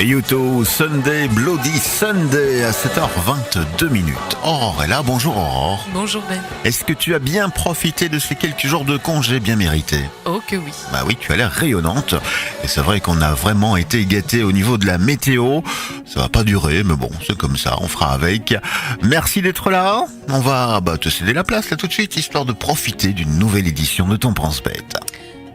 YouTube, Sunday, Bloody Sunday à 7h22 minutes. Aurore est là, bonjour Aurore. Bonjour Ben. Est-ce que tu as bien profité de ces quelques jours de congé bien mérités? Oh que oui. Bah oui, tu as l'air rayonnante. Et c'est vrai qu'on a vraiment été gâtés au niveau de la météo. Ça va pas durer, mais bon, c'est comme ça, on fera avec. Merci d'être là. On va te céder la place là tout de suite, histoire de profiter d'une nouvelle édition de ton Pense-Bête.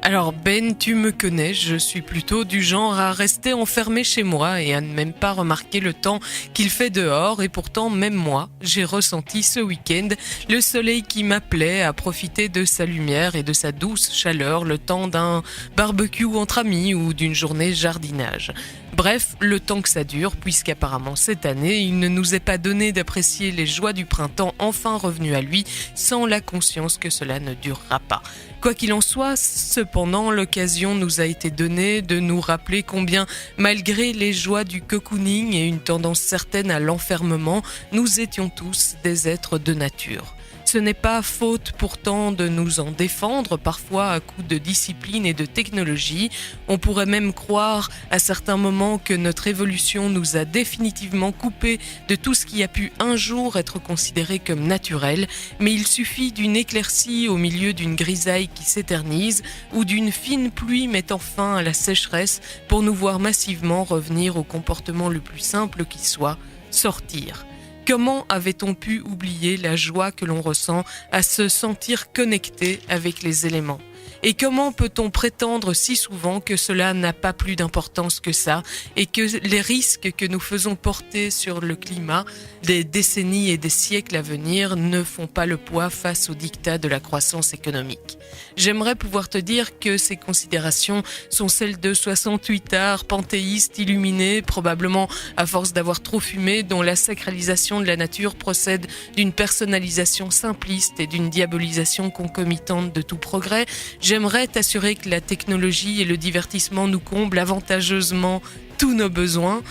Alors Ben, tu me connais, je suis plutôt du genre à rester enfermé chez moi et à ne même pas remarquer le temps qu'il fait dehors. Et pourtant, même moi, j'ai ressenti ce week-end le soleil qui m'appelait à profiter de sa lumière et de sa douce chaleur le temps d'un barbecue entre amis ou d'une journée jardinage. Bref, le temps que ça dure, puisqu'apparemment cette année, il ne nous est pas donné d'apprécier les joies du printemps enfin revenues à lui, sans la conscience que cela ne durera pas. Quoi qu'il en soit, cependant, l'occasion nous a été donnée de nous rappeler combien, malgré les joies du cocooning et une tendance certaine à l'enfermement, nous étions tous des êtres de nature. Ce n'est pas faute pourtant de nous en défendre, parfois à coup de discipline et de technologie. On pourrait même croire à certains moments que notre évolution nous a définitivement coupés de tout ce qui a pu un jour être considéré comme naturel, mais il suffit d'une éclaircie au milieu d'une grisaille qui s'éternise ou d'une fine pluie mettant fin à la sécheresse pour nous voir massivement revenir au comportement le plus simple qui soit, sortir. Comment avait-on pu oublier la joie que l'on ressent à se sentir connecté avec les éléments ? Et comment peut-on prétendre si souvent que cela n'a pas plus d'importance que ça et que les risques que nous faisons porter sur le climat des décennies et des siècles à venir ne font pas le poids face aux dictats de la croissance économique ? J'aimerais pouvoir te dire que ces considérations sont celles de 68ards panthéistes illuminés, probablement à force d'avoir trop fumé, dont la sacralisation de la nature procède d'une personnalisation simpliste et d'une diabolisation concomitante de tout progrès. J'aimerais t'assurer que la technologie et le divertissement nous comblent avantageusement tous nos besoins,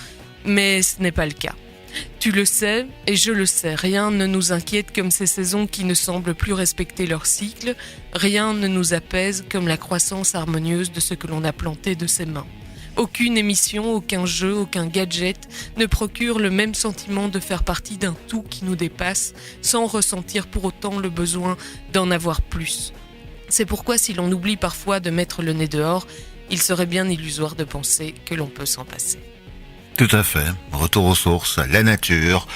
mais ce n'est pas le cas. Tu le sais, et je le sais, rien ne nous inquiète comme ces saisons qui ne semblent plus respecter leur cycle, rien ne nous apaise comme la croissance harmonieuse de ce que l'on a planté de ses mains. Aucune émission, aucun jeu, aucun gadget ne procure le même sentiment de faire partie d'un tout qui nous dépasse, sans ressentir pour autant le besoin d'en avoir plus. C'est pourquoi si l'on oublie parfois de mettre le nez dehors, il serait bien illusoire de penser que l'on peut s'en passer. Tout à fait. Retour aux sources, à la nature.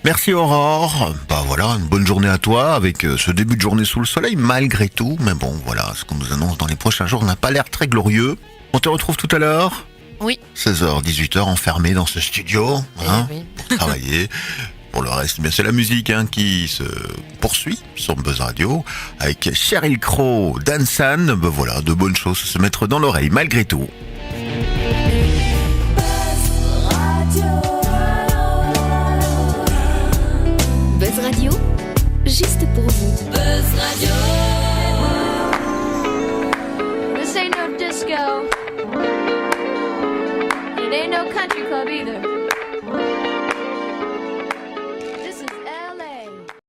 Merci Aurore. Voilà, une bonne journée à toi avec ce début de journée sous le soleil malgré tout. Mais bon, voilà, ce qu'on nous annonce dans les prochains jours n'a pas l'air très glorieux. On te retrouve tout à l'heure. Oui. 16h, 18h, enfermé dans ce studio, Oui. pour travailler. Pour le reste, bien c'est la musique qui se poursuit sur Buzz Radio avec Sheryl Crow, Dan San. Voilà, de bonnes choses se mettre dans l'oreille malgré tout.